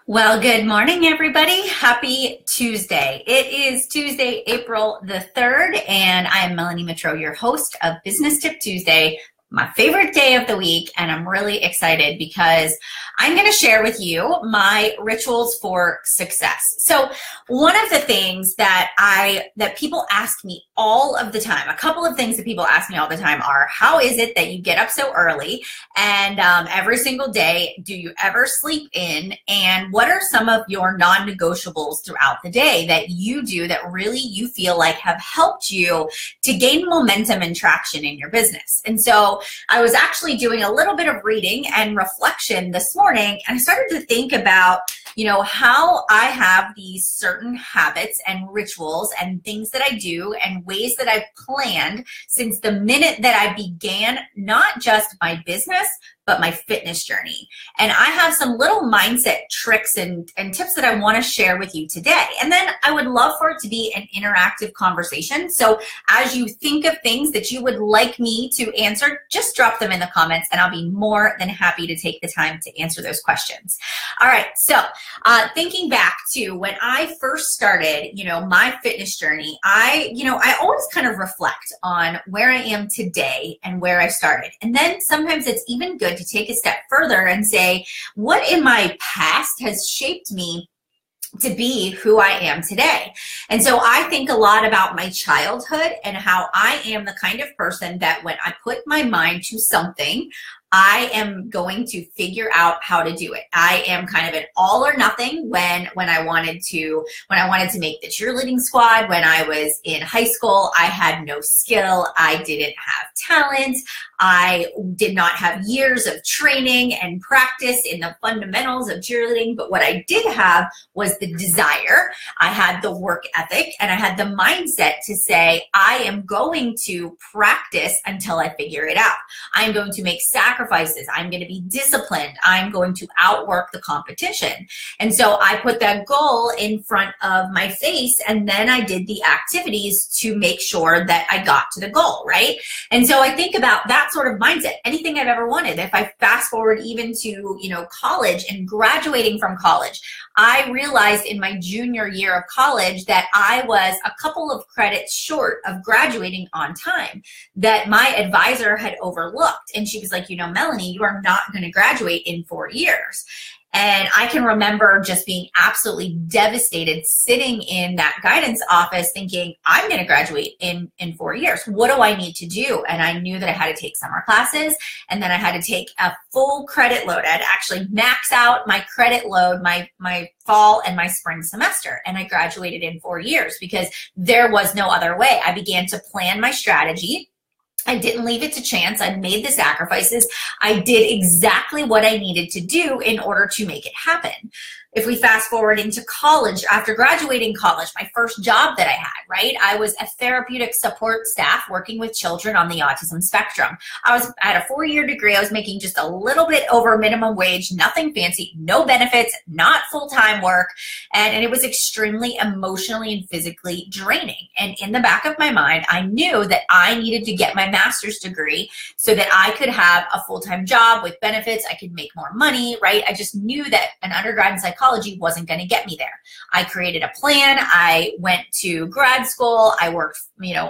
Well, good morning, everybody. Happy Tuesday. It is Tuesday, April the 3rd, and I am Melanie Mitro, your host of Business Tip Tuesday, my favorite day of the week, and I'm really excited because I'm going to share with you my rituals for success. So one of the things that people ask me all of the time, a couple of things that people ask me all the time are, how is it that you get up so early and every single day? Do you ever sleep in? And what are some of your non-negotiables throughout the day that you do that really you feel like have helped you to gain momentum and traction in your business? And so I was actually doing a little bit of reading and reflection this morning, and I started to think about, how I have these certain habits and rituals and things that I do and ways that I've planned since the minute that I began not just my business, but my fitness journey. And I have some little mindset tricks and tips that I want to share with you today. And then I would love for it to be an interactive conversation. So as you think of things that you would like me to answer, just drop them in the comments and I'll be more than happy to take the time to answer those questions. All right, so thinking back to when I first started, my fitness journey, I always kind of reflect on where I am today and where I started. And then sometimes it's even good to take a step further and say, what in my past has shaped me to be who I am today? And so I think a lot about my childhood and how I am the kind of person that when I put my mind to something, I am going to figure out how to do it. I am kind of an all or nothing when I wanted to make the cheerleading squad. When I was in high school, I had no skill. I didn't have talent. I did not have years of training and practice in the fundamentals of cheerleading, but what I did have was the desire. I had the work ethic and I had the mindset to say, I am going to practice until I figure it out. I'm going to make sacrifices. I'm going to be disciplined. I'm going to outwork the competition. And so I put that goal in front of my face, and then I did the activities to make sure that I got to the goal, right? And so I think about that sort of mindset. Anything I've ever wanted, if I fast forward even to, college and graduating from college, I realized in my junior year of college that I was a couple of credits short of graduating on time that my advisor had overlooked. And she was like, Melanie, you are not going to graduate in 4 years. And I can remember just being absolutely devastated sitting in that guidance office thinking, I'm going to graduate in 4 years. What do I need to do? And I knew that I had to take summer classes, and then I had to take a full credit load. I had to actually max out my credit load, my fall and my spring semester. And I graduated in 4 years because there was no other way. I began to plan my strategy. I didn't leave it to chance. I made the sacrifices. I did exactly what I needed to do in order to make it happen. If we fast forward into college, after graduating college, my first job that I had, right? I was a therapeutic support staff working with children on the autism spectrum. I had a 4-year degree. I was making just a little bit over minimum wage, nothing fancy, no benefits, not full-time work. And it was extremely emotionally and physically draining. And in the back of my mind, I knew that I needed to get my master's degree so that I could have a full-time job with benefits. I could make more money, right? I just knew that an undergrad in psychology wasn't going to get me there. I created a plan. I went to grad school. I worked,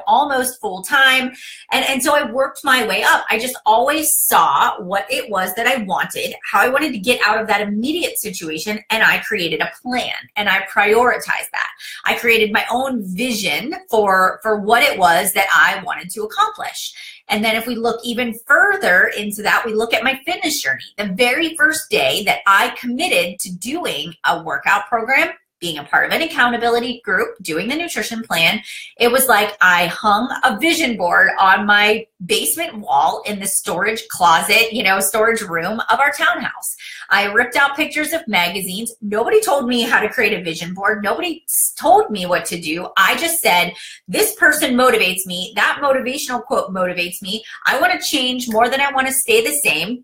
almost full time. And so I worked my way up. I just always saw what it was that I wanted, how I wanted to get out of that immediate situation. And I created a plan and I prioritized that. I created my own vision for what it was that I wanted to accomplish. And then if we look even further into that, we look at my fitness journey. The very first day that I committed to doing a workout program, being a part of an accountability group, doing the nutrition plan, it was like I hung a vision board on my basement wall in the storage closet, storage room of our townhouse. I ripped out pictures of magazines. Nobody told me how to create a vision board. Nobody told me what to do. I just said, this person motivates me. That motivational quote motivates me. I want to change more than I want to stay the same.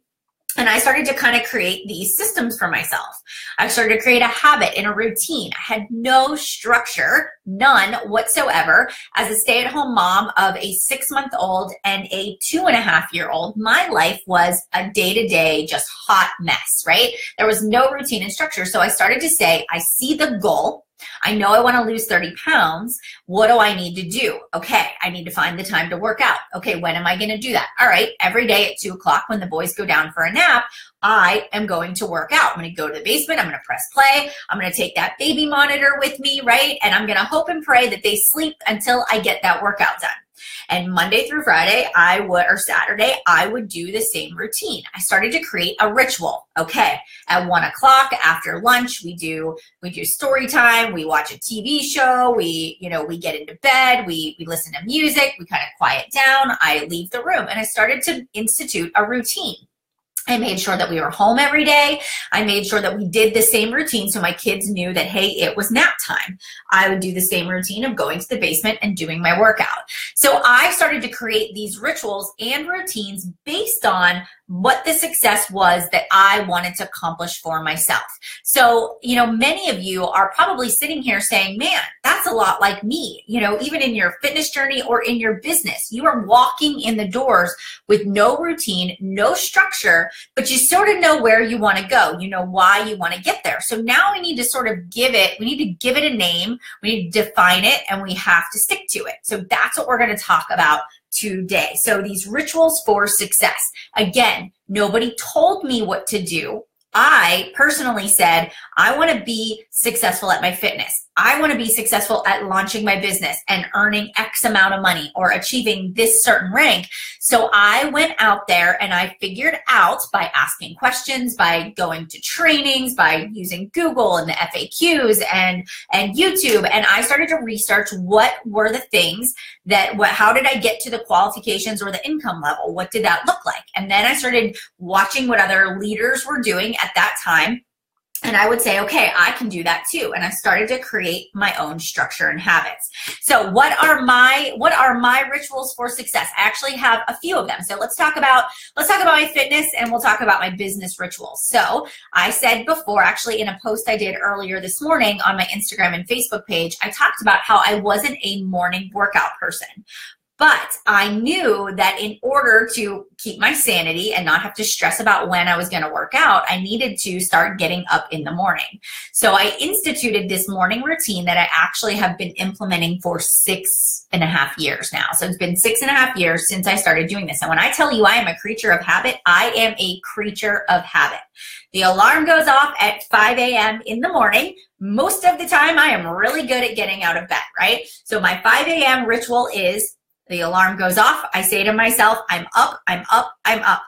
And I started to kind of create these systems for myself. I started to create a habit and a routine. I had no structure, none whatsoever. As a stay-at-home mom of a 6-month-old and a 2.5-year-old, my life was a day-to-day just hot mess, right? There was no routine and structure. So I started to say, I see the goal. I know I want to lose 30 pounds. What do I need to do? Okay, I need to find the time to work out. Okay, when am I going to do that? All right, every day at 2 o'clock when the boys go down for a nap, I am going to work out. I'm going to go to the basement. I'm going to press play. I'm going to take that baby monitor with me, right? And I'm going to hope and pray that they sleep until I get that workout done. And Monday through Friday, or Saturday, I would do the same routine. I started to create a ritual. Okay, at 1 o'clock after lunch, we do story time. We watch a TV show. We get into bed. We listen to music. We kind of quiet down. I leave the room, and I started to institute a routine. I made sure that we were home every day. I made sure that we did the same routine so my kids knew that, hey, it was nap time. I would do the same routine of going to the basement and doing my workout. So I started to create these rituals and routines based on what the success was that I wanted to accomplish for myself. So, many of you are probably sitting here saying, man, that's a lot like me. Even in your fitness journey or in your business, you are walking in the doors with no routine, no structure, but you sort of know where you want to go. You know why you want to get there. So now we need to sort of give it a name, we need to define it, and we have to stick to it. So that's what we're going to talk about today. So these rituals for success. Again, nobody told me what to do. I personally said, I want to be successful at my fitness. I want to be successful at launching my business and earning X amount of money or achieving this certain rank. So I went out there and I figured out by asking questions, by going to trainings, by using Google and the FAQs and YouTube. And I started to research what were the things how did I get to the qualifications or the income level? What did that look like? And then I started watching what other leaders were doing at that time. And I would say, okay, I can do that too. And I started to create my own structure and habits. So what are my rituals for success? I actually have a few of them. So let's talk about my fitness, and we'll talk about my business rituals. So I said before, actually in a post I did earlier this morning on my Instagram and Facebook page, I talked about how I wasn't a morning workout person. But I knew that in order to keep my sanity and not have to stress about when I was going to work out, I needed to start getting up in the morning. So I instituted this morning routine that I actually have been implementing for 6.5 years now. So it's been 6.5 years since I started doing this. And when I tell you I am a creature of habit, I am a creature of habit. The alarm goes off at 5 a.m. in the morning. Most of the time, I am really good at getting out of bed, right? So my 5 a.m. ritual is the alarm goes off. I say to myself, I'm up, I'm up, I'm up.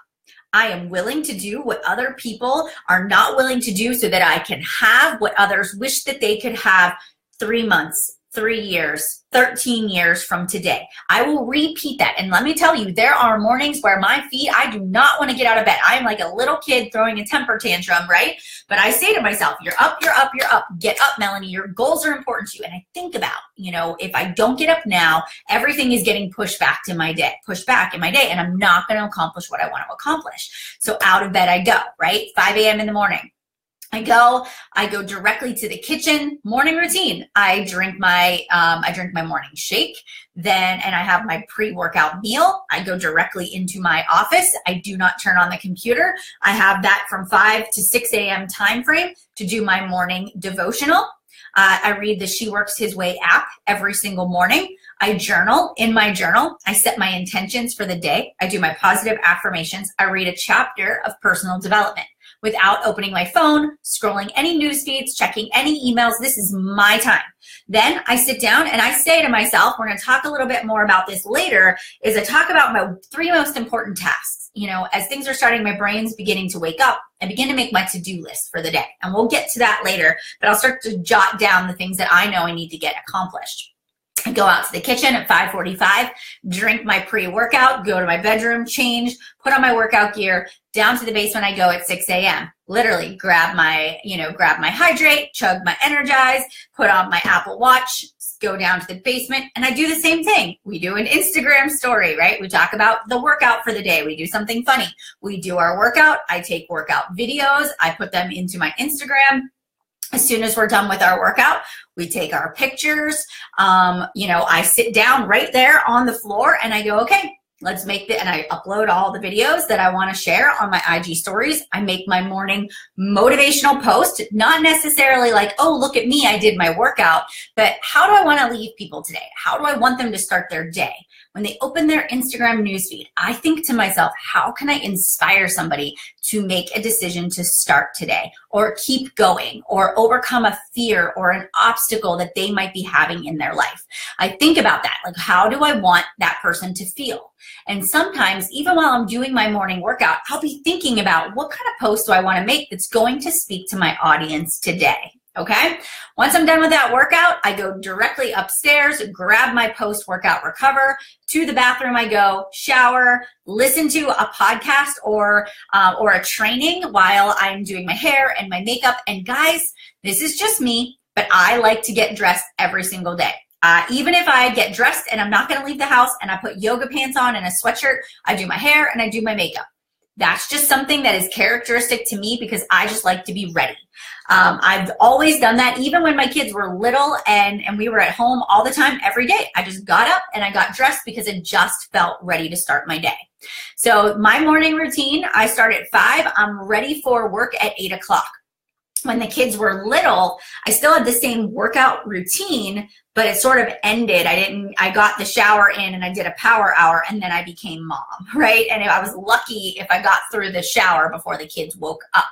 I am willing to do what other people are not willing to do so that I can have what others wish that they could have 3 months, 3 years, 13 years from today. I will repeat that. And let me tell you, there are mornings where I do not want to get out of bed. I am like a little kid throwing a temper tantrum, right? But I say to myself, you're up, you're up, you're up. Get up, Melanie. Your goals are important to you. And I think about, if I don't get up now, everything is getting pushed back in my day, and I'm not going to accomplish what I want to accomplish. So out of bed I go, right? 5 a.m. in the morning. I go directly to the kitchen. Morning routine. I drink my morning shake, and I have my pre-workout meal. I go directly into my office. I do not turn on the computer. I have that from 5 to 6 a.m. time frame to do my morning devotional. I read the She Works His Way app every single morning. I journal. In my journal, I set my intentions for the day. I do my positive affirmations. I read a chapter of personal development without opening my phone, scrolling any news feeds, checking any emails. This is my time. Then I sit down and I say to myself, we're going to talk a little bit more about this later, is I talk about my 3 most important tasks. As things are starting, my brain's beginning to wake up, I begin to make my to-do list for the day. And we'll get to that later, but I'll start to jot down the things that I know I need to get accomplished. I go out to the kitchen at 5:45, drink my pre-workout, go to my bedroom, change, put on my workout gear, down to the basement I go at 6 a.m. Literally grab my hydrate, chug my Energize, put on my Apple Watch, go down to the basement and I do the same thing. We do an Instagram story, right? We talk about the workout for the day. We do something funny. We do our workout. I take workout videos. I put them into my Instagram. As soon as we're done with our workout, we take our pictures. I sit down right there on the floor and I go, okay, let's make and I upload all the videos that I want to share on my IG stories. I make my morning motivational post, not necessarily like, oh, look at me, I did my workout, but how do I want to leave people today? How do I want them to start their day? When they open their Instagram newsfeed, I think to myself, how can I inspire somebody to make a decision to start today or keep going or overcome a fear or an obstacle that they might be having in their life? I think about that. Like, how do I want that person to feel? And sometimes, even while I'm doing my morning workout, I'll be thinking about what kind of post do I want to make that's going to speak to my audience today. Okay. Once I'm done with that workout, I go directly upstairs, grab my post-workout recover, to the bathroom I go, shower, listen to a podcast or a training while I'm doing my hair and my makeup. And guys, this is just me, but I like to get dressed every single day. Even if I get dressed and I'm not going to leave the house and I put yoga pants on and a sweatshirt, I do my hair and I do my makeup. That's just something that is characteristic to me because I just like to be ready. I've always done that, even when my kids were little and we were at home all the time, every day. I just got up and I got dressed because it just felt ready to start my day. So my morning routine, I start at 5. I'm ready for work at 8 o'clock. When the kids were little, I still had the same workout routine, but it sort of ended. I got the shower in and I did a power hour and then I became mom, right? And I was lucky if I got through the shower before the kids woke up,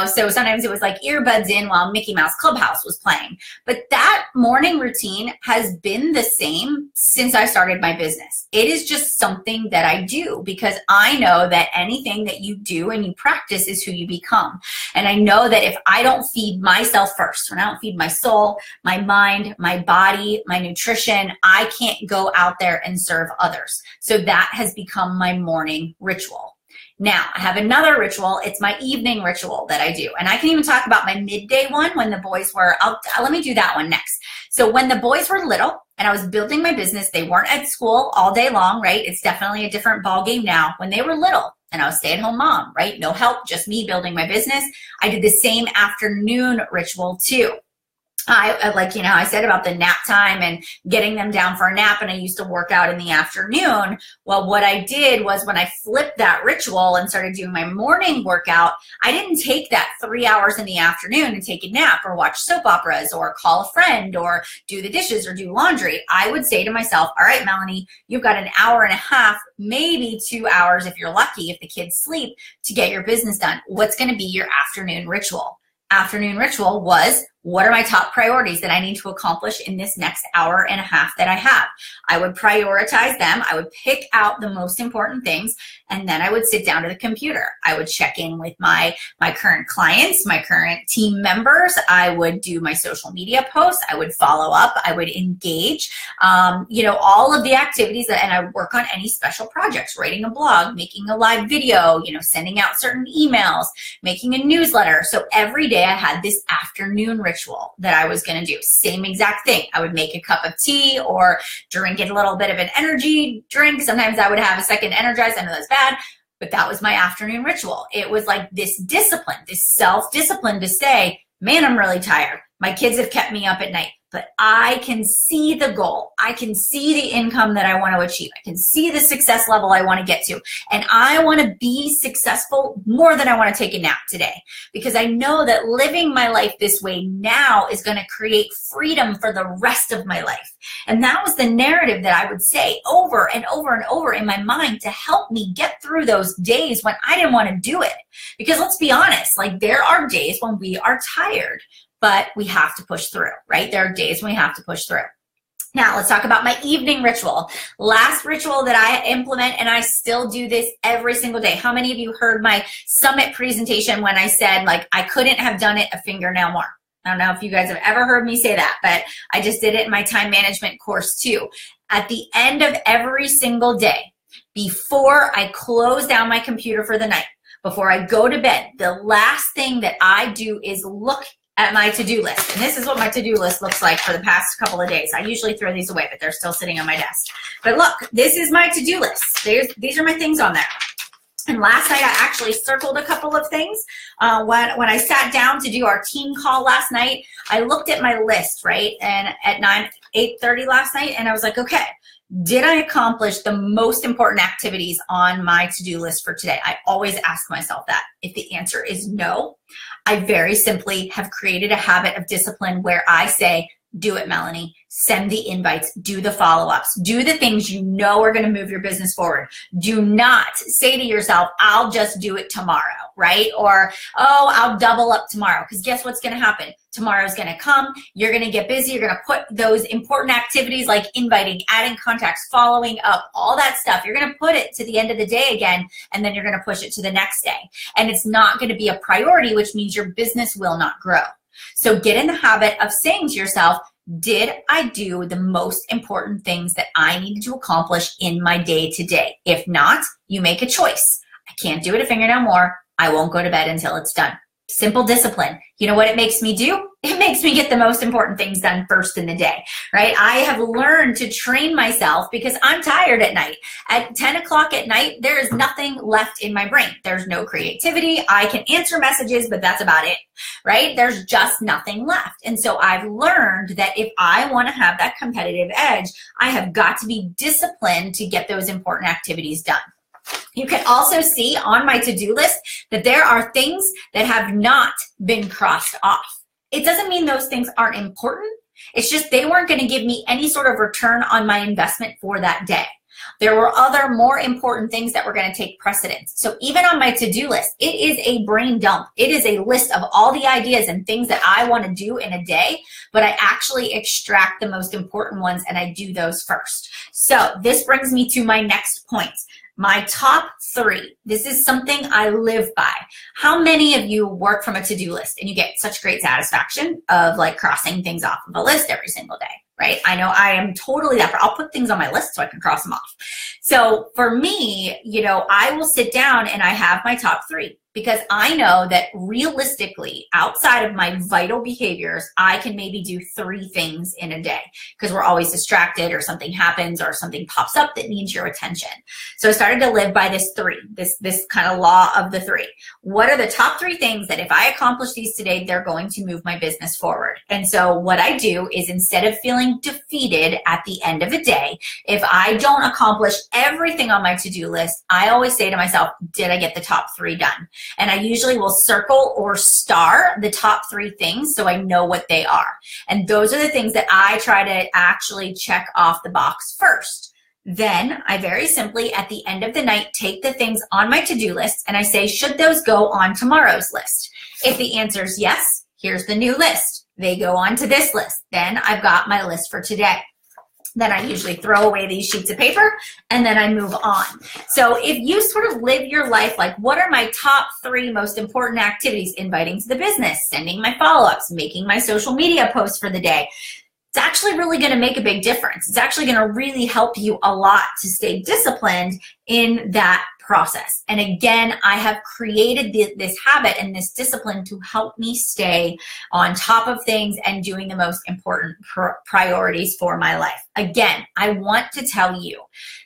so sometimes it was like earbuds in while Mickey Mouse Clubhouse was playing. But that morning routine has been the same since I started my business. It is just something that I do because I know that anything that you do and you practice is who you become. And I know that if I don't feed myself first, when I don't feed my soul, my mind, my body, my nutrition, I can't go out there and serve others. So that has become my morning ritual. Now, I have another ritual. It's my evening ritual that I do. And I can even talk about my midday one when the boys were, let me do that one next. So when the boys were little and I was building my business, they weren't at school all day long, right? It's definitely a different ball game now. When they were little and I was stay-at-home mom, right? No help, just me building my business. I did the same afternoon ritual too. I said about the nap time and getting them down for a nap, and I used to work out in the afternoon. Well, what I did was when I flipped that ritual and started doing my morning workout, I didn't take that 3 hours in the afternoon and take a nap or watch soap operas or call a friend or do the dishes or do laundry. I would say to myself, all right, Melanie, you've got an hour and a half, maybe 2 hours if you're lucky, if the kids sleep, to get your business done. What's going to be your afternoon ritual? Afternoon ritual was, what are my top priorities that I need to accomplish in this next hour and a half that I have? I would prioritize them. I would pick out the most important things, and then I would sit down to the computer. I would check in with my current clients, my current team members. I would do my social media posts. I would follow up. I would engage, all of the activities and I would work on any special projects, writing a blog, making a live video, sending out certain emails, making a newsletter. So every day I had this afternoon ritual that I was going to do. Same exact thing. I would make a cup of tea or drink a little bit of an energy drink. Sometimes I would have a second Energize. I know that's bad, but that was my afternoon ritual. It was like this discipline, this self-discipline to say, man, I'm really tired. My kids have kept me up at night, but I can see the goal. I can see the income that I want to achieve. I can see the success level I want to get to. And I want to be successful more than I want to take a nap today, because I know that living my life this way now is going to create freedom for the rest of my life. And that was the narrative that I would say over and over and over in my mind to help me get through those days when I didn't want to do it. Because let's be honest, there are days when we are tired, but we have to push through, right? There are days when we have to push through. Now, let's talk about my evening ritual. Last ritual that I implement, and I still do this every single day. How many of you heard my summit presentation when I said, I couldn't have done it a fingernail more? I don't know if you guys have ever heard me say that, but I just did it in my time management course too. At the end of every single day, before I close down my computer for the night, before I go to bed, the last thing that I do is look at my to-do list. And this is what my to-do list looks like for the past couple of days. I usually throw these away, but they're still sitting on my desk. But look, this is my to-do list. These are my things on there. And last night, I actually circled a couple of things. When I sat down to do our team call last night, I looked at my list, right? And at 8:30 last night, and I was like, okay, did I accomplish the most important activities on my to-do list for today? I always ask myself that. If the answer is no, I very simply have created a habit of discipline where I say, do it, Melanie. Send the invites, do the follow-ups, do the things you know are going to move your business forward. Do not say to yourself, I'll just do it tomorrow, right? Or, oh, I'll double up tomorrow. Because guess what's going to happen? Tomorrow's going to come. You're going to get busy. You're going to put those important activities like inviting, adding contacts, following up, all that stuff. You're going to put it to the end of the day again, and then you're going to push it to the next day. And it's not going to be a priority, which means your business will not grow. So get in the habit of saying to yourself, did I do the most important things that I needed to accomplish in my day today? If not, you make a choice. I can't do it a fingernail more. I won't go to bed until it's done. Simple discipline. You know what it makes me do? It makes me get the most important things done first in the day, right? I have learned to train myself because I'm tired at night. At 10 o'clock at night, there is nothing left in my brain. There's no creativity. I can answer messages, but that's about it, right? There's just nothing left. And so I've learned that if I want to have that competitive edge, I have got to be disciplined to get those important activities done. You can also see on my to-do list that there are things that have not been crossed off. It doesn't mean those things aren't important. It's just they weren't going to give me any sort of return on my investment for that day. There were other more important things that were going to take precedence. So even on my to-do list, it is a brain dump. It is a list of all the ideas and things that I want to do in a day, but I actually extract the most important ones and I do those first. So this brings me to my next point. My top 3. This is something I live by. How many of you work from a to-do list and you get such great satisfaction of like crossing things off of a list every single day, right? I know I am totally that. I'll put things on my list so I can cross them off. So for me, you know, I will sit down and I have my top 3 because I know that realistically, outside of my vital behaviors, I can maybe do 3 things in a day because we're always distracted or something happens or something pops up that needs your attention. So I started to live by this 3, this kind of law of the 3. What are the top 3 things that if I accomplish these today, they're going to move my business forward? And so what I do is instead of feeling defeated at the end of a day, if I don't accomplish everything on my to-do list, I always say to myself, did I get the top 3 done? And I usually will circle or star the top 3 things so I know what they are. And those are the things that I try to actually check off the box first. Then I very simply, at the end of the night, take the things on my to-do list and I say, should those go on tomorrow's list? If the answer is yes, here's the new list. They go on to this list. Then I've got my list for today. Then I usually throw away these sheets of paper and then I move on. So if you sort of live your life like, what are my top 3 most important activities? Inviting to the business, sending my follow-ups, making my social media posts for the day. It's actually really going to make a big difference. It's actually going to really help you a lot to stay disciplined in that process. And again, I have created this habit and this discipline to help me stay on top of things and doing the most important priorities for my life. Again, I want to tell you,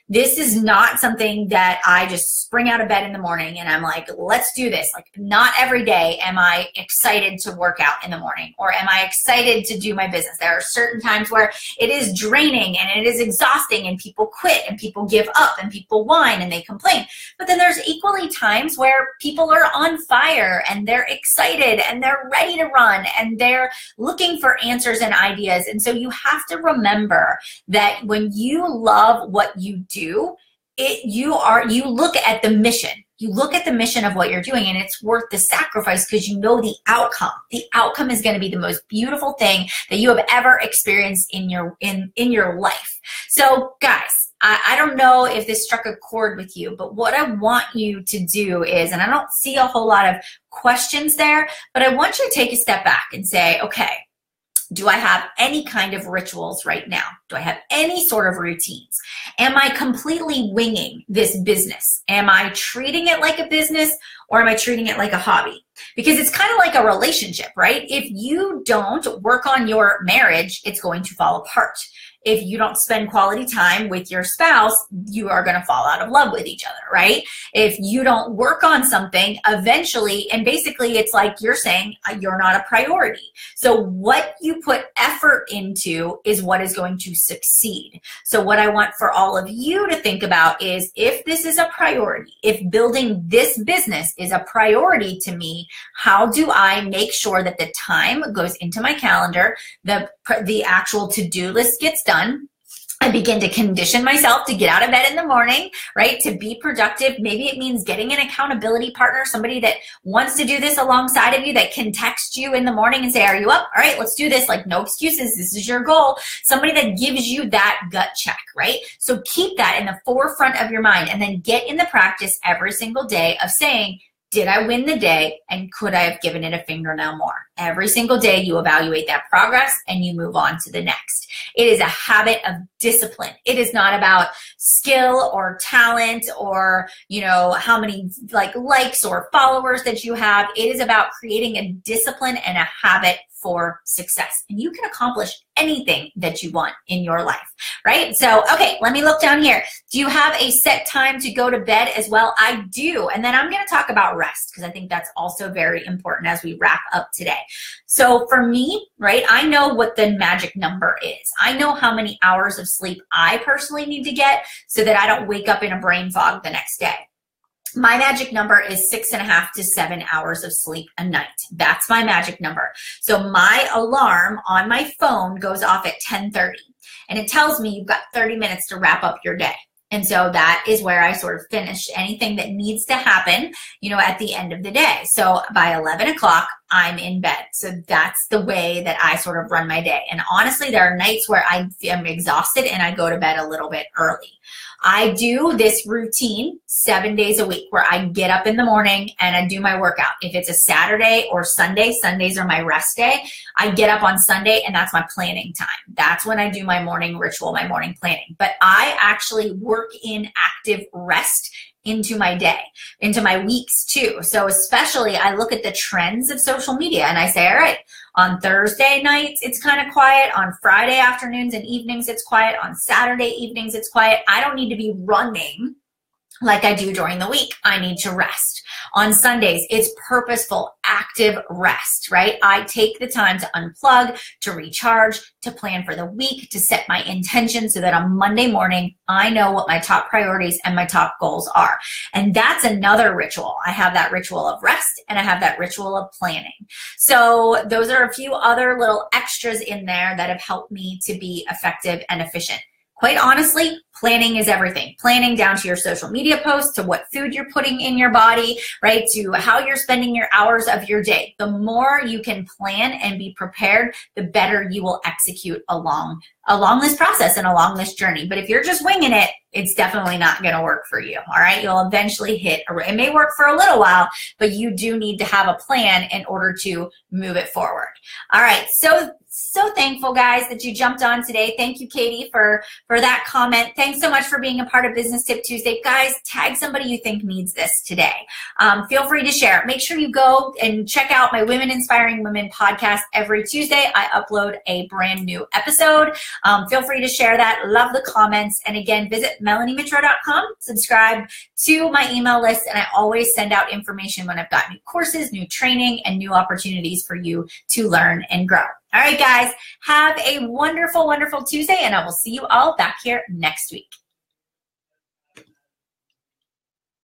this is not something that I just spring out of bed in the morning and I'm like, let's do this. Like, not every day am I excited to work out in the morning or am I excited to do my business. There are certain times where it is draining and it is exhausting and people quit and people give up and people whine and they complain. But then there's equally times where people are on fire and they're excited and they're ready to run and they're looking for answers and ideas. And so you have to remember that when you love what you do, you look at the mission. You look at the mission of what you're doing and it's worth the sacrifice because you know the outcome. The outcome is going to be the most beautiful thing that you have ever experienced in your life. So guys, I don't know if this struck a chord with you, but what I want you to do is, and I don't see a whole lot of questions there, but I want you to take a step back and say, okay, Do I have any kind of rituals right now? Do I have any sort of routines? Am I completely winging this business? Am I treating it like a business, or am I treating it like a hobby? Because it's kind of like a relationship, right? If you don't work on your marriage, it's going to fall apart. If you don't spend quality time with your spouse, you are going to fall out of love with each other, right? If you don't work on something, eventually, and basically it's like you're saying you're not a priority. So what you put effort into is what is going to succeed. So what I want for all of you to think about is, if this is a priority, if building this business is a priority to me, how do I make sure that the time goes into my calendar, the actual to-do list gets done? I begin to condition myself to get out of bed in the morning, right? To be productive. Maybe it means getting an accountability partner, somebody that wants to do this alongside of you, that can text you in the morning and say, are you up? All right, let's do this. Like, no excuses. This is your goal. Somebody that gives you that gut check, right? So keep that in the forefront of your mind, and then get in the practice every single day of saying, did I win the day, and could I have given it a fingernail more? Every single day you evaluate that progress and you move on to the next. It is a habit of discipline. It is not about skill or talent or, how many likes or followers that you have. It is about creating a discipline and a habit for success. And you can accomplish anything that you want in your life, right? So, okay, let me look down here. Do you have a set time to go to bed as well? I do. And then I'm going to talk about rest, because I think that's also very important as we wrap up today. So for me, right, I know what the magic number is. I know how many hours of sleep I personally need to get so that I don't wake up in a brain fog the next day. My magic number is 6.5 to 7 hours of sleep a night. That's my magic number. So my alarm on my phone goes off at 10:30, and it tells me you've got 30 minutes to wrap up your day. And so that is where I sort of finish anything that needs to happen, at the end of the day. So by 11 o'clock, I'm in bed. So that's the way that I sort of run my day. And honestly, there are nights where I am exhausted and I go to bed a little bit early. I do this routine 7 days a week where I get up in the morning and I do my workout. If it's a Saturday or Sunday, Sundays are my rest day. I get up on Sunday and that's my planning time. That's when I do my morning ritual, my morning planning. But I actually work in active rest into my day, into my weeks too. So especially I look at the trends of social media and I say, all right, on Thursday nights, it's kind of quiet. On Friday afternoons and evenings, it's quiet. On Saturday evenings, it's quiet. I don't need to be running like I do during the week. I need to rest. On Sundays, it's purposeful, active rest, right? I take the time to unplug, to recharge, to plan for the week, to set my intention so that on Monday morning, I know what my top priorities and my top goals are. And that's another ritual. I have that ritual of rest and I have that ritual of planning. So those are a few other little extras in there that have helped me to be effective and efficient. Quite honestly, planning is everything. Planning down to your social media posts, to what food you're putting in your body, right? To how you're spending your hours of your day. The more you can plan and be prepared, the better you will execute along this process and along this journey. But if you're just winging it, it's definitely not going to work for you. All right. You'll eventually it may work for a little while, but you do need to have a plan in order to move it forward. All right. So thankful, guys, that you jumped on today. Thank you, Katie, for that comment. Thanks so much for being a part of Business Tip Tuesday. Guys, tag somebody you think needs this today. Feel free to share. Make sure you go and check out my Women Inspiring Women podcast every Tuesday. I upload a brand new episode. Feel free to share that. Love the comments. And again, visit MelanieMitro.com. Subscribe to my email list. And I always send out information when I've got new courses, new training, and new opportunities for you to learn and grow. All right, guys, have a wonderful, wonderful Tuesday, and I will see you all back here next week.